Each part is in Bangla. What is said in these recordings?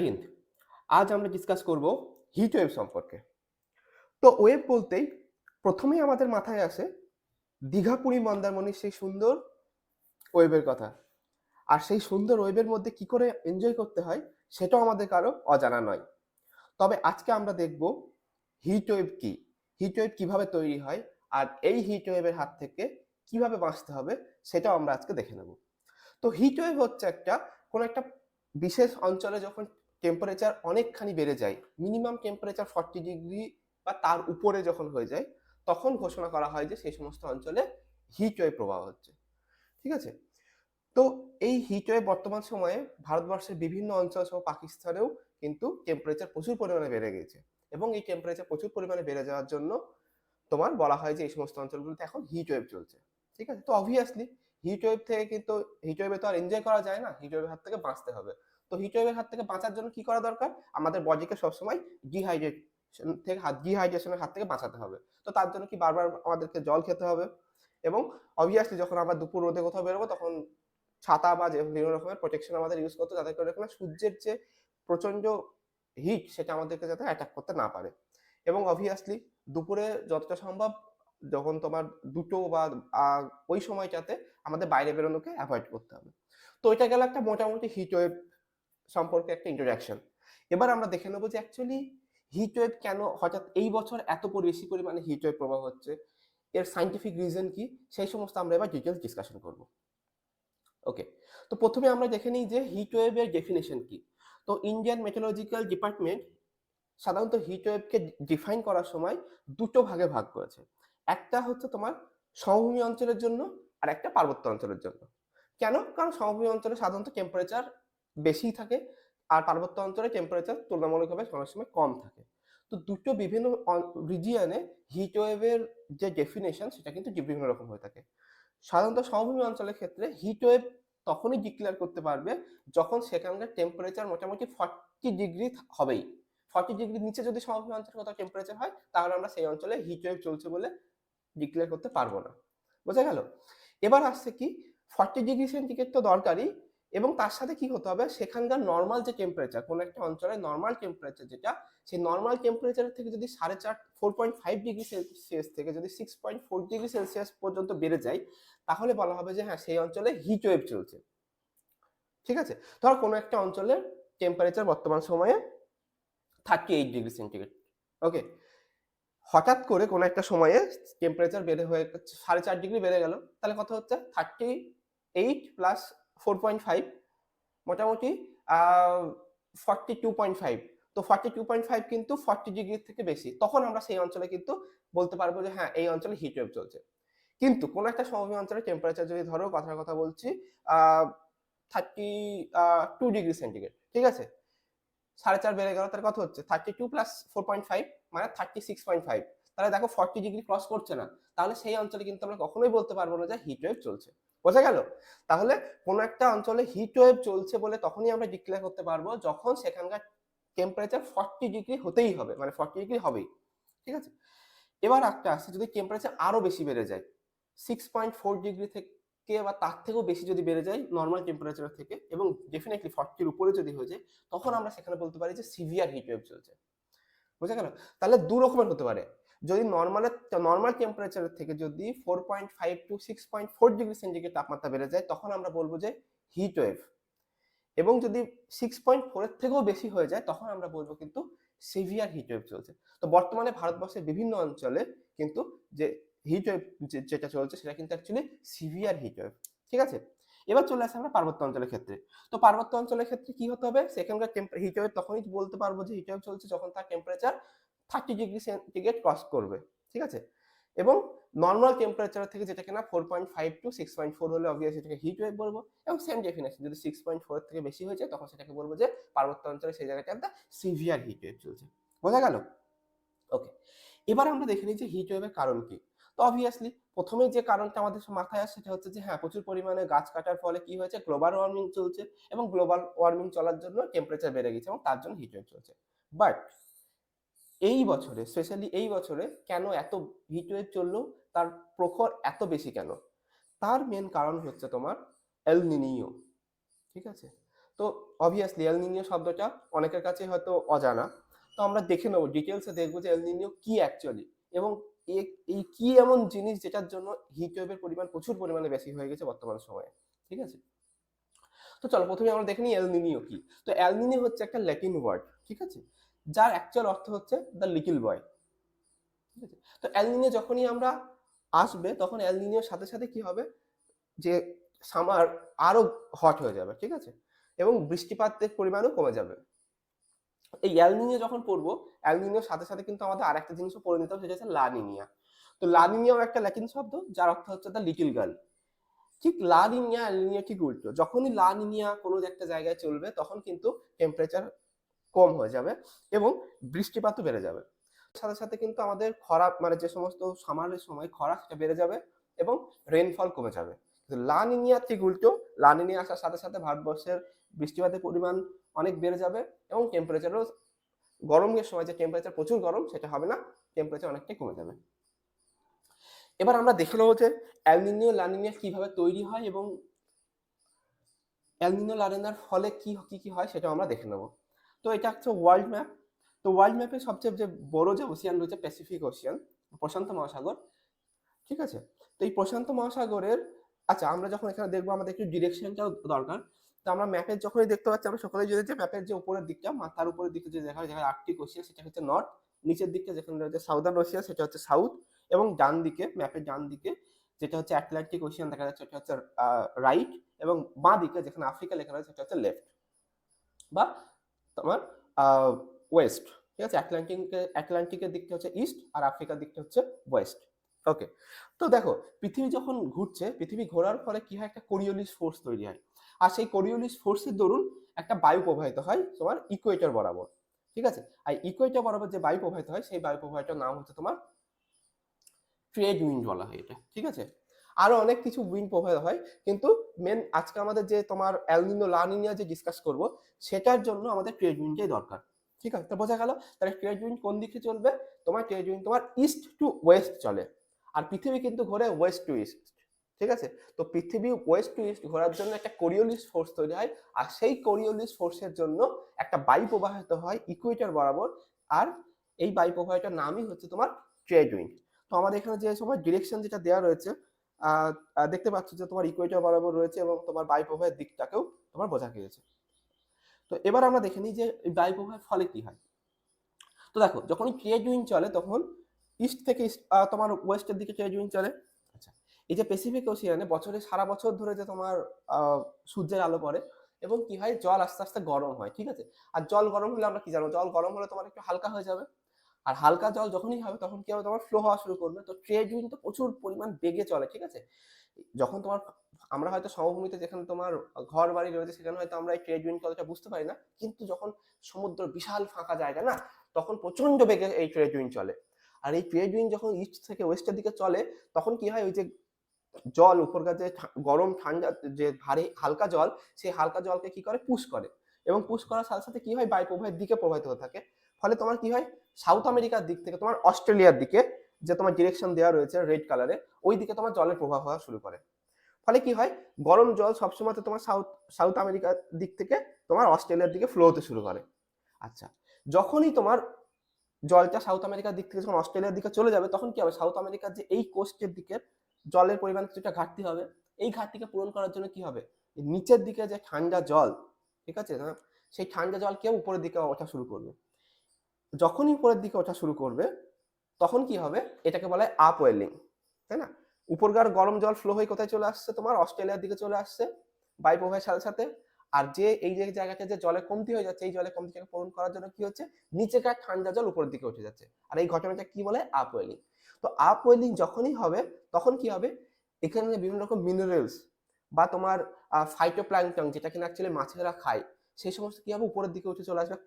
হিন্দ আজ আমরা ডিসকাস করব হিট ওয়েভ সম্পর্কে। তো ওয়েভ বলতেই প্রথমেই আমাদের মাথায় আসে দীঘা পুরী মন্দারমণির সেই সুন্দর ওয়েভের কথা। আর সেই সুন্দর ওয়েভের মধ্যে কি করে এনজয় করতে হয় সেটাও আমাদের কারো অজানা নয়। তবে আজকে আমরা দেখব হিট ওয়েভ কি, হিট ওয়েভ কিভাবে তৈরি হয়, আর এই হিট ওয়েভের হাত থেকে কিভাবে বাঁচতে হবে সেটাও আমরা আজকে দেখে নেব। তো হিট ওয়েভ হচ্ছে কোনো একটা বিশেষ অঞ্চলে যখন টেম্পারেচার অনেকখানি বেড়ে যায়, মিনিমাম টেম্পারেচার 40 ডিগ্রি বা তার উপরে যখন হয়ে যায়, তখন ঘোষণা করা হয় যে সেই সমস্ত অঞ্চলে হিট ওয়েভ প্রবাহ হচ্ছে। ঠিক আছে? তো এই হিট ওয়েভ বর্তমান সময়ে ভারতবর্ষের বিভিন্ন অঞ্চল সহ পাকিস্তানেও কিন্তু টেম্পারেচার প্রচুর পরিমাণে বেড়ে গেছে, এবং এই টেম্পারেচার প্রচুর পরিমাণে বেড়ে যাওয়ার জন্য তোমার বলা হয় যে এই সমস্ত অঞ্চলগুলোতে এখন হিট ওয়েভ চলছে। ঠিক আছে? তো অবভিয়াসলি হিট ওয়েভ থেকে কিন্তু হিট ওয়েভে তো আর এনজয় করা যায় না, হিট ওয়েভের হাত থেকে বাঁচতে হবে। তো হিট ওয়েভের হাত থেকে বাঁচার জন্য কি করা দরকার? আমাদের বডিকে সবসময় ডিহাইড্রেশনের হাত থেকে বাঁচাতে হবে। তো তার জন্য কি বারবার আমাদেরকে জল খেতে হবে, এবং অবভিয়াসলি যখন আমরা দুপুর রোদে কোথাও বেরোবো তখন ছাতা বা যে বিভিন্ন রকমের প্রোটেকশন আমাদের ইউজ করতে, যাতে করে কিনা সূর্যের যে প্রচন্ড হিট সেটা আমাদেরকে যাতে অ্যাটাক করতে না পারে। এবং অবভিয়াসলি দুপুরে যতটা সম্ভব যখন তোমার দুটো বা ওই সময়টাতে আমাদের বাইরে বেরোনোকে অ্যাভয়েড করতে হবে। তো এটা গেল একটা মোটামুটি হিট ওয়েভ সম্পর্কে একটা ইন্ট্রোডাকশন। এবার আমরা দেখে নেবো যে অ্যাকচুয়ালি হিট ওয়েভ কেন হঠাৎ এই বছর এত বেশি পরিমাণে হিট ওয়েভ প্রবাহ হচ্ছে, এর সাইন্টিফিক রিজন কি, সেই সমস্ত আমরা এবার ডিটেলস ডিসকাশন করব। ওকে, তো প্রথমে আমরা দেখে নিই যে হিট ওয়েভের ডেফিনেশন কি। তো ইন্ডিয়ান মেট্রোলজিক্যাল ডিপার্টমেন্ট সাধারণত হিট ওয়েভকে ডিফাইন করার সময় দুটো ভাগে ভাগ করেছে। একটা হচ্ছে তোমার সমভূমি অঞ্চলের জন্য, আর একটা পার্বত্য অঞ্চলের জন্য। কেন? কারণ সমভূমি অঞ্চলে সাধারণত টেম্পারেচার বেশি থাকে, আর পার্বত্য অঞ্চলে টেম্পারেচার তুলনামূলকভাবে অনেক সময় কম থাকে। তো দুটো বিভিন্ন রিজিয়নে হিট ওয়েভের যে ডেফিনেশন সেটা কিন্তু বিভিন্ন রকম হয়ে থাকে। সাধারণত সমভূমি অঞ্চলের ক্ষেত্রে হিট ওয়েভ তখনই ডিক্লেয়ার করতে পারবে যখন সেখানকার টেম্পারেচার মোটামুটি 40 ডিগ্রি হবেই। 40 ডিগ্রির নিচে যদি সমভূমি অঞ্চলে কোথাও টেম্পারেচার হয়, তাহলে আমরা সেই অঞ্চলে হিট ওয়েভ চলছে বলে ডিক্লেয়ার করতে পারবো না। বোঝা গেল? এবার আসছে কি, 40 ডিগ্রি সেন্টিগ্রেড তো দরকারই, এবং তার সাথে কি হতে হবে, সেখানকার নর্মাল যে টেম্পারেচার, কোনো একটা অঞ্চলের নর্মাল টেম্পারেচার যেটা, সেই নর্মাল টেম্পারেচারের থেকে যদি 4.5 ডিগ্রি সেলসিয়াস থেকে যদি 6.4 ডিগ্রি সেলসিয়াস পর্যন্ত বেড়ে যায়, তাহলে বলা হবে যে হ্যাঁ সেই অঞ্চলে হিট ওয়েভ চলছে। ঠিক আছে? ধর কোনো একটা অঞ্চলের টেম্পারেচার বর্তমান সময়ে 38 ডিগ্রি সেন্টিগ্রেড। ওকে, হঠাৎ করে কোনো একটা সময়ে টেম্পারেচার বেড়ে হয়ে 4.5 ডিগ্রি বেড়ে গেল, তাহলে কত হচ্ছে 38 + 4.5, মোটামুটি 42.5। তো 42.5 কিন্তু 40 ডিগ্রির থেকে বেশি, তখন আমরা সেই অঞ্চলে কিন্তু বলতে পারবো যে হ্যাঁ এই অঞ্চলে হিট ওয়েভ চলছে। কিন্তু কোনো একটা সমভূমি অঞ্চলের টেম্পারেচার যদি ধরো কথার কথা বলছি 32 ডিগ্রি সেন্টিগ্রেড, ঠিক আছে, 4.5 বেড়ে গেল, তার কত হচ্ছে 32 + 4.5 মানে 36.5। তাহলে দেখো 40 ডিগ্রি ক্রস করছে না, তাহলে সেই অঞ্চলে কিন্তু আমরা কখনোই বলতে পারবো না যে হিট ওয়েভ চলছে। বোঝা গেল? তাহলে কোনো একটা অঞ্চলে হিট ওয়েভ চলছে বলে তখনই আমরা ডিক্লেয়ার করতে পারবো যখন সেখানকার টেম্পারেচার 40 ডিগ্রি হতেই হবে, মানে 40 ডিগ্রি হবেই। ঠিক আছে? এবার একটা আসছে, যদি টেম্পারেচার আরো বেশি বেড়ে যায়, 6.4 ডিগ্রি থেকে বা তার থেকেও বেশি যদি বেড়ে যায় নর্মাল টেম্পারেচার থেকে, এবং ডেফিনেটলি 40-র উপরে যদি হয়ে যায়, তখন আমরা সেখানে বলতে পারি যে সিভিয়ার হিট ওয়েভ চলছে। বোঝা গেল? তাহলে দু রকমের হতে পারে। যদি নর্মাল টেম্পারেচারের থেকে যদি 4.5 to 6.4 ডিগ্রি সেন্টিগ্রেড তাপমাত্রা বেড়ে যায়, তখন আমরা বলবো যে হিট ওয়েভ। এবং যদি 6.4-এর থেকেও বেশি হয়ে যায়, তখন আমরা বলবো কিন্তু সিভিয়ার হিট ওয়েভ চলছে। তো বর্তমানে ভারতবর্ষের বিভিন্ন অঞ্চলে কিন্তু যে হিট ওয়েভ যেটা চলছে সেটা কিন্তু অ্যাকচুয়ালি সিভিয়ার হিট ওয়েভ। ঠিক আছে? এবার চলে আসে আমরা পার্বত্য অঞ্চলের ক্ষেত্রে। তো পার্বত্য অঞ্চলের ক্ষেত্রে কি হতে হবে, সেখানকার হিট ওয়েভ তখনই বলতে পারবো যে হিট ওয়েভ চলছে যখন তার টেম্পারেচার 30 ডিগ্রি সেন্টিগ্রেড ক্রস করবে। ঠিক আছে? এবং নর্মাল টেম্পারেচার থেকে যেটা কিনা 4.5 to 6.4 হলে অবভিয়াসলি এটাকে হিট ওয়েভ বলবো, এবং সেম ডেফিনেশন যদি 6.4 থেকে বেশি হয়ে যায় তখন সেটাকে বলবো যে পার্বত্য অঞ্চলে সেই জায়গাটাতে সিভিয়ার হিট ওয়েভ চলছে। বোঝা গেল? ওকে, এবার আমরা দেখে নিই যে হিট ওয়েভের কারণ কি। তো অবভিয়াসলি প্রথমে যে কারণটা আমাদের মাথায় আসে সেটা হচ্ছে যে হ্যাঁ প্রচুর পরিমাণে গাছ কাটার ফলে কি হয়েছে, গ্লোবাল ওয়ার্মিং চলছে, এবং গ্লোবাল ওয়ার্মিং চলার জন্য টেম্পারেচার বেড়ে গেছে, এবং তার জন্য হিট ওয়েভ চলছে। বাট এই বছরে, স্পেশালি এই বছরে কেন এত হিট ওয়েভ চললো, তার প্রখর এত বেশি কেন, তার মেন কারণ হচ্ছে তোমার এল নিনিও। ঠিক আছে? তো অবভিয়াসলি এল নিনিও শব্দটা অনেকের কাছে হয়তো অজানা। তো আমরা দেখে নেবো, ডিটেলসে দেখবো যে এল নিনিও কি অ্যাকচুয়ালি, এবং এই কি এমন জিনিস যেটার জন্য হিট ওয়েভের পরিমাণ প্রচুর পরিমাণে বেশি হয়ে গেছে বর্তমান সময়ে। ঠিক আছে, তো চলো প্রথমে আমরা দেখে নিই এল নিনিও কি। তো এল নিনিও হচ্ছে একটা ল্যাটিন ওয়ার্ড, ঠিক আছে, যার অ্যাকচুয়াল অর্থ হচ্ছে দ্য লিটল বয়। ঠিক আছে, তো এল নিনিও যখনই আমরা আসবে তখন এল নিনিওর সাথে সাথে কি হবে, যে সামার আরো হট হয়ে যাবে, ঠিক আছে, এবং বৃষ্টিপাতের পরিমাণও কমে যাবে। এই এল নিনিও যখন পড়বো, এল নিনিওর সাথে সাথে কিন্তু আমাদের আরেকটা জিনিসও পড়ে নিতে হবে, সেটা হচ্ছে লা নিনিয়া। তো লা নিনিয়াও একটা ল্যাটিন শব্দ যার অর্থ হচ্ছে দ্য লিটল গার্ল। ঠিক লা নিনিয়া এল নিনিয়া ঠিক উল্টো, যখনই লা নিনিয়া কোনো একটা জায়গায় চলবে তখন কিন্তু টেম্পারেচার কম হয়ে যাবে এবং বৃষ্টিপাতও বেড়ে যাবে। সাথে সাথে কিন্তু আমাদের খরা, মানে যে সমস্ত সামারের সময় খরা সেটা বেড়ে যাবে এবং রেইনফল কমে যাবে। কিন্তু লা নিনিয়া ঠিক উল্টো, লা নিনিয়া আসার সাথে সাথে ভারতবর্ষের বৃষ্টিপাতের পরিমাণ অনেক বেড়ে যাবে এবং টেম্পারেচারও, গরমের সময় যে টেম্পারেচার প্রচুর গরম সেটা হবে না, টেম্পারেচার অনেকটাই কমে যাবে। এবার আমরা দেখে নেবো যে এল নিনিও লা নিনিয়া কিভাবে তৈরি হয় এবং এল নিনিও লা নিনিয়ার ফলে কি কি কি হয় সেটা আমরা দেখে নেবো। তো এটা হচ্ছে ওয়ার্ল্ড ম্যাপ। তো ওয়ার্ল্ড ম্যাপে সবচেয়ে যে বড় যে ওশিয়ান রয়েছে প্যাসিফিক ওশিয়ান, প্রশান্ত মহাসাগর, ঠিক আছে। তো এই প্রশান্ত মহাসাগরের, আচ্ছা আমরা যখন এখানে দেখবো আমাদের একটু ডিরেকশনটাও দরকার। তো আমরা ম্যাপের যখনই দেখতে পাচ্ছি, আমরা সকলেই জানি যে ম্যাপের যে উপরের দিকটা, মাথার উপরের দিকে যে দেখা যায় আর্কটিক ওশিয়ান সেটা হচ্ছে নর্থ, নিচের দিকটা যেখানে রয়েছে সাউদার্ন ওশিয়ান সেটা হচ্ছে সাউথ, এবং ডান দিকে, ম্যাপের ডান দিকে যেটা হচ্ছে আটলান্টিক ওশিয়ান দেখা যাচ্ছে সেটা হচ্ছে রাইট, এবং বাঁ দিকে যেখানে আফ্রিকা লেখা রয়েছে সেটা হচ্ছে লেফট বা তোমার ওয়েস্ট। ঠিক আছে, আটলান্টিকের দিকটা হচ্ছে ইস্ট আর আফ্রিকার দিকটা হচ্ছে ওয়েস্ট। ওকে, তো দেখো পৃথিবী যখন ঘুরছে, পৃথিবী ঘোরার ফলে কি হয়, একটা কোরিওলিস ফোর্স তৈরি হয়, আর সেই কোরিওলিস ফোর্সের দরুন একটা বায়ু প্রবাহিত হয় তোমার ইকুয়েটর বরাবর। ঠিক আছে, আর ইকুয়েটর বরাবর যে বায়ু প্রবাহিত হয় সেই বায়ু প্রবাহিতার নাম হচ্ছে তোমার ট্রেড উইন্ড বলা হয় এটা। ঠিক আছে, আরো অনেক কিছু উইন্ড প্রবাহিত হয়, কিন্তু মেন আজকে আমাদের যে তোমার এল নিনো লা নিনিয়া যে ডিসকাস করব সেটার জন্য আমাদের ট্রেড উইন্ডটাই দরকার। ঠিক আছে, তো বোঝা গেল তাহলে ট্রেড উইন্ড কোন দিকে চলবে, তোমার ট্রেড উইন্ড তোমার ইস্ট টু ওয়েস্ট চলে, আর পৃথিবী কিন্তু ঘোরে ওয়েস্ট টু ইস্ট। ঠিক আছে, তো পৃথিবী ওয়েস্ট টু ইস্ট ঘোরার জন্য একটা কোরিওলিস ফোর্স তৈরি হয়, আর সেই কোরিওলিস ফোর্সের জন্য একটা বায়ু প্রবাহিত হয় ইকুয়েটর বরাবর, আর এই বায়ু প্রবাহটার নামই হচ্ছে তোমার ট্রেড উইন্ড। তো আমাদের এখানে যে সময় ডিরেকশন যেটা দেওয়া রয়েছে, দেখতে পাচ্ছ যে তোমার ইকুয়েটর বরাবর রয়েছে এবং তোমার বায়ু প্রবাহের দিকটাকেও তোমার বোঝা গিয়েছে। তো এবার আমরা দেখে নিই যে বায়ু প্রবাহের ফলে কি হয়। তো দেখো যখনই ট্রেড উইন্ড চলে তখন ইস্ট থেকে তোমার ওয়েস্টের দিকে ট্রেড উইন্ড চলে। আচ্ছা, এই যে প্যাসিফিক ওশিয়ানে বছরে সারা বছর ধরে যে তোমার সূর্যের আলো পড়ে এবং কি হয়, জল আস্তে আস্তে গরম হয়। ঠিক আছে, আর জল গরম হলে আমরা কি জানো, জল গরম হলে তোমার একটু হালকা হয়ে যাবে, আর হালকা জল যখনই হবে তখন কি হবে, তোমার ফ্লো হওয়া শুরু করবে। তো ট্রেড উইন্ড তো প্রচুর পরিমাণ বেগে চলে। ঠিক আছে, যখন তোমার, আমরা হয়তো সমভূমিতে যেখানে তোমার ঘর বাড়ি রয়েছে সেখানে হয়তো আমরা এই ট্রেড উইন্ড কথাটা বুঝতে পারি না, কিন্তু যখন সমুদ্র বিশাল ফাঁকা জায়গা না, তখন প্রচন্ড বেগে এই ট্রেড উইন্ড চলে। আর এই ট্রেড উইন্ড যখন ইস্ট থেকে ওয়েস্টের দিকে চলে তখন কি হয়, ওই যে জল উপরকার যে গরম ঠান্ডা যে ভারী হালকা জল, সেই হালকা জলকে কি করে, পুশ করে, এবং পুশ করার সাথে সাথে কি হয়, বায়ু প্রবাহের দিকে প্রবাহিত হতে থাকে। ফলে তোমার কি হয়, সাউথ আমেরিকার দিক থেকে তোমার অস্ট্রেলিয়ার দিকে যে তোমার ডিরেকশন দেওয়া রয়েছে রেড কালারে, ওই দিকে তোমার জলের প্রবাহ হওয়া শুরু করে। ফলে কি হয়, গরম জল সবসময় তোমার সাউথ আমেরিকার দিক থেকে তোমার অস্ট্রেলিয়ার দিকে ফ্লো হতে শুরু করে। আচ্ছা, যখনই তোমার জলটা সাউথ আমেরিকার দিক থেকে যখন অস্ট্রেলিয়ার দিকে চলে যাবে তখন কি হবে, সাউথ আমেরিকার যে এই কোস্টের দিকে জলের পরিমাণ কিছুটা ঘাটতি হবে। এই ঘাটতিকে পূরণ করার জন্য কি হবে, নিচের দিকে যে ঠান্ডা জল, ঠিক আছে না, সেই ঠান্ডা জল কেউ উপরের দিকে ওঠা শুরু করবে। যখনই উপরের দিকে ওঠা শুরু করবে তখন কি হবে, এটাকে বলা হয় আপওয়েলিং, তাই না। উপরকার গরম জল ফ্লো হয়ে কোথায় চলে আসছে, তোমার অস্ট্রেলিয়ার দিকে চলে আসছে বায়ু প্রবাহের সাথে সাথে। আর যে এই যে জায়গাটা যে জলে কমতি হয়ে যাচ্ছে, এই জলে কমতিটাকে পূরণ করার জন্য কি হচ্ছে, নিচেকার ঠান্ডা জল উপরের দিকে উঠে যাচ্ছে, আর এই ঘটনাটা কি বলে, আপওয়েলিং। তো আপওয়েলিং যখনই হবে তখন কি হবে, এখানে বিভিন্ন রকম মিনারেলস বা তোমার ফাইটোপ্ল্যাঙ্কটন, যেটা কিনা অ্যাকচুয়ালি মাছেরা খায়, সেই সমস্ত কি হবে, উপরের দিকে উঠে চলে আসবে।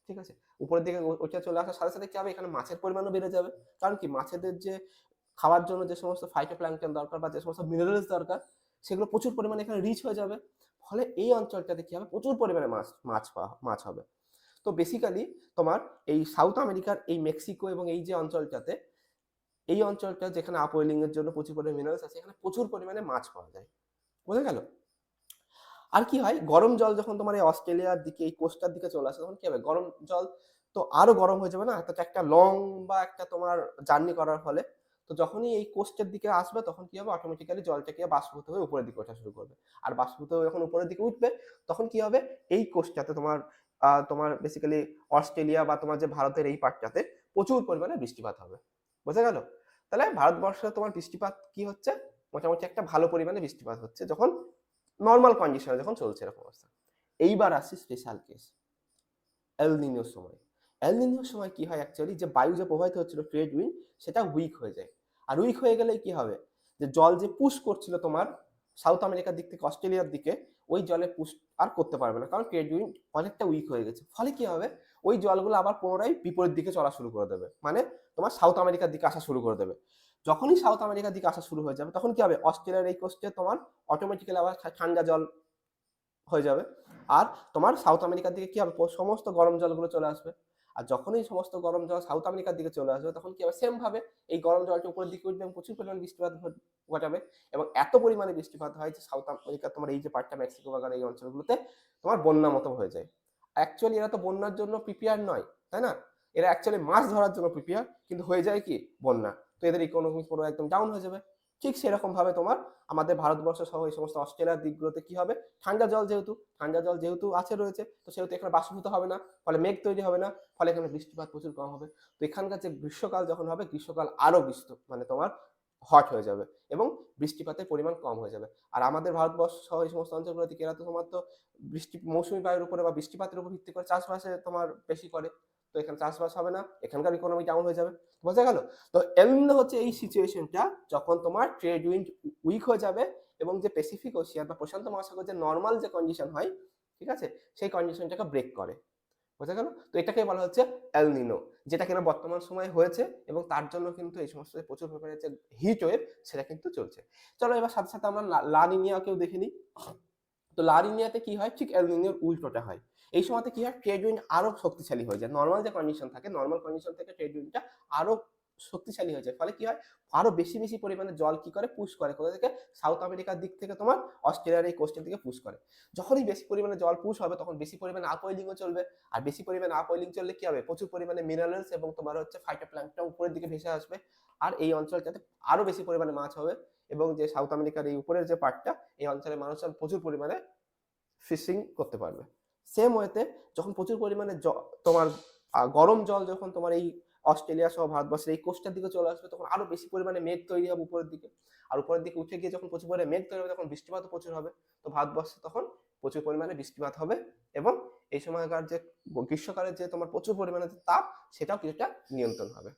ঠিক আছে, উপরের দিকে ওইটা চলে আসার সাথে সাথে কি হবে, এখানে মাছের পরিমাণও বেড়ে যাবে। কারণ কি, মাছেদের যে খাওয়ার জন্য যে সমস্ত ফাইটোপ্ল্যাঙ্কটন দরকার বা যে সমস্ত মিনারেলস দরকার, সেগুলো প্রচুর পরিমাণে এখানে রিচ হয়ে যাবে। ফলে এই অঞ্চলটাতে কি হবে, প্রচুর পরিমাণে মাছ হবে। তো বেসিক্যালি তোমার এই সাউথ আমেরিকার এই মেক্সিকো এবং এই যে অঞ্চলটাতে, এই অঞ্চলটা যেখানে আপওয়েলিং এর জন্য প্রচুর পরিমাণে মিনারেলস আছে, এখানে প্রচুর পরিমাণে মাছ পাওয়া যায়। বোঝা গেল। আর কি হয়, গরম জল যখন তোমার এই অস্ট্রেলিয়ার দিকে এই কোস্টার দিকে চলে আসে তখন কি হবে, গরম জল তো আরো গরম হয়ে যাবে না, তো একটা লম্বা একটা তোমার জার্নি করার ফলে। তো যখনই এই কোস্টের দিকে আসবে তখন কি হবে, অটোমেটিক্যালি জলটাকে বাষ্পীভূত হয়ে উপরের দিকে ওঠা শুরু করবে। আর বাষ্পীভূত হয়ে যখন উপরের দিকে উঠবে তখন কি হবে, এই কোস্টটাতে তোমার বেসিক্যালি অস্ট্রেলিয়া বা তোমার যে ভারতের এই পার্টটাতে প্রচুর পরিমাণে বৃষ্টিপাত হবে। বোঝা গেল? তাহলে ভারতবর্ষে তোমার বৃষ্টিপাত কি হচ্ছে, মোটামুটি একটা ভালো পরিমাণে বৃষ্টিপাত হচ্ছে যখন নর্মাল কন্ডিশনে যখন চলছে এরকম অবস্থা। এইবার আসি স্পেশাল কেস, এল নিনোর সময়। এল নিনোর সময় কি হয় অ্যাকচুয়ালি, যে বায়ু যে প্রবাহিত হচ্ছিল ট্রেড উইন্ড, সেটা উইক হয়ে যায়। আর উইক হয়ে গেলে কি হবে, যে জল যে পুশ করছিল তোমার সাউথ আমেরিকার দিক থেকে অস্ট্রেলিয়ার দিকে, ওই জলে পুশ আর করতে পারবে না, কারণ ট্রেড উইন্ড অনেকটা উইক হয়ে গেছে। ফলে কি হবে, ওই জলগুলো আবার পুনরায় বিপরীত দিকে চলা শুরু করে দেবে, মানে তোমার সাউথ আমেরিকার দিকে আসা শুরু করে দেবে। যখনই সাউথ আমেরিকার দিকে আসা শুরু হয়ে যাবে তখন কি হবে, অস্ট্রেলিয়ার এই কোস্টে তোমার অটোমেটিক্যালি আবার ঠান্ডা জল হয়ে যাবে। আর তোমার সাউথ আমেরিকার দিকে কি হবে, সমস্ত গরম জলগুলো চলে আসবে। আর যখনই সমস্ত গরম জল সাউথ আমেরিকার দিকে চলে আসবে তখন কি হবে, সেম ভাবে এই গরম জলটা উপরের দিকে উঠবে এবং প্রচুর পরিমাণে বৃষ্টিপাত ঘটাবে। এবং এত পরিমাণে বৃষ্টিপাত হয় যে সাউথ আমেরিকা তোমার এই যে পার্টটা মেক্সিকো বাগান এই অঞ্চলগুলোতে তোমার বন্যা মতো হয়ে যায়। অ্যাকচুয়ালি এরা তো বন্যার জন্য প্রিপেয়ার নয়, তাই না? এরা অ্যাকচুয়ালি মাছ ধরার জন্য প্রিপেয়ার, কিন্তু হয়ে যায় কি বন্যা, তো এদের ইকোনমি পুরো একদম ডাউন হয়ে যাবে। ঠিক সেরকম ভাবে তোমার আমাদের ভারতবর্ষ সহ এই সমস্ত অস্ট্রেলিয়ার দিকগুলোতে কি হবে, ঠান্ডা জল যেহেতু আছে রয়েছে, তো সেহেতু এখানে বাষ্পীভূত হবে না, ফলে মেঘ তৈরি হবে না, ফলে এখানে বৃষ্টিপাত প্রচুর কম হবে। তো এখানকার যে গ্রীষ্মকাল যখন হবে, গ্রীষ্মকাল আরো মানে তোমার হট হয়ে যাবে এবং বৃষ্টিপাতের পরিমাণ কম হয়ে যাবে। আর আমাদের ভারতবর্ষ সহ এই সমস্ত অঞ্চলগুলোতে এরা তো তোমার তো মৌসুমী বায়ুর উপরে বা বৃষ্টিপাতের উপর ভিত্তি করে চাষবাসে তোমার বেশি করে। তো এখানে চাষবাস হবে না, এখানকার ইকোনমি ডাউন হয়ে যাবে। বোঝা গেল? তো এল নিনো হচ্ছে এই সিচুয়েশনটা যখন তোমার ট্রেড উইন্ড উইক হয়ে যাবে এবং যে প্যাসিফিক ওশিয়ান বা প্রশান্ত মহাসাগর যে নর্মাল যে কন্ডিশন হয়, ঠিক আছে, সেই কন্ডিশনটাকে ব্রেক করে। বোঝা গেল? তো এটাকে বলা হচ্ছে এল নিনো, যেটা কিনা বর্তমান সময়ে হয়েছে এবং তার জন্য কিন্তু এই সমস্ত প্রচুর পরিমাণে যে হিট ওয়েভ সেটা কিন্তু চলছে। চলো এবার সাথে সাথে আমরা লা নিনিয়াকেও দেখে নিই। তো লা নিনিয়াতে কি হয়, ঠিক এল নিনিয়ার উল্টোটা হয়। এই সময়তে কি হয়, ট্রেড উইন্ড আরো শক্তিশালী হয়ে যায়। নর্মাল যে কন্ডিশন থাকে, নর্মাল কন্ডিশন থেকে ট্রেড উইন্ডটা আরো শক্তিশালী হয়ে যায়। ফলে কি হয়, আরো বেশি বেশি পরিমাণে জল কি করে পুশ করে, কোথা থেকে, সাউথ আমেরিকার দিক থেকে তোমার অস্ট্রেলিয়ার এই কোস্টের দিকে পুশ করে। যখনই বেশি পরিমাণে জল পুশ হবে তখন বেশি পরিমাণে আপওয়েলিংও চলবে। আর বেশি পরিমাণে আপওয়েলিং চললে কি হবে, প্রচুর পরিমাণে মিনারেলস এবং তোমার হচ্ছে ফাইটোপ্ল্যাঙ্কটন উপরের দিকে ভেসে আসবে। আর এই অঞ্চলটাতে আরো বেশি পরিমাণে মাছ হবে এবং যে সাউথ আমেরিকার এই উপরের যে পার্টটা, এই অঞ্চলের মানুষজন প্রচুর পরিমাণে ফিশিং করতে পারবে। সেম ওয়েতে যখন প্রচুর পরিমাণে তোমার গরম জল যখন তোমার এই অস্ট্রেলিয়া সহ ভারতবর্ষের এই কোস্টার দিকে চলে আসবে তখন আরো বেশি পরিমাণে মেঘ তৈরি হবে উপরের দিকে। আর উপরের দিকে উঠে গিয়ে যখন প্রচুর পরিমাণে মেঘ তৈরি হবে তখন বৃষ্টিপাতও প্রচুর হবে। তো ভারতবর্ষে তখন প্রচুর পরিমাণে বৃষ্টিপাত হবে এবং এই সময়কার যে গ্রীষ্মকালের যে তোমার প্রচুর পরিমাণে যে তাপ, সেটাও কিছুটা নিয়ন্ত্রণ হবে।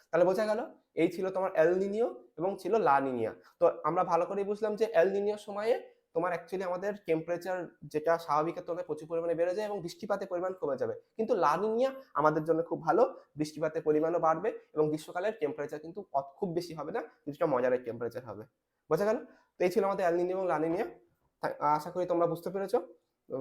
তাহলে বোঝা গেল, এই ছিল তোমার এল নিনিও এবং ছিল লা নিনিয়া। তো আমরা ভালো করেই বুঝলাম যে এল নিনিওর সময়ে তোমার অ্যাকচুয়ালি আমাদের টেম্পারেচার যেটা স্বাভাবিকের তুলনায় প্রচুর পরিমাণে বেড়ে যায় এবং বৃষ্টিপাতের পরিমাণ কমে যাবে। কিন্তু লা নিনিয়া আমাদের জন্য খুব ভালো, বৃষ্টিপাতের পরিমাণও বাড়বে এবং গ্রীষ্মকালের টেম্পারেচার কিন্তু খুব বেশি হবে না, কিছুটা মজারের টেম্পারেচার হবে। বোঝা গেল? তো এই ছিল আমাদের এল নিনিও এবং লা নিনিয়া। আশা করি তোমরা বুঝতে পেরেছো। তো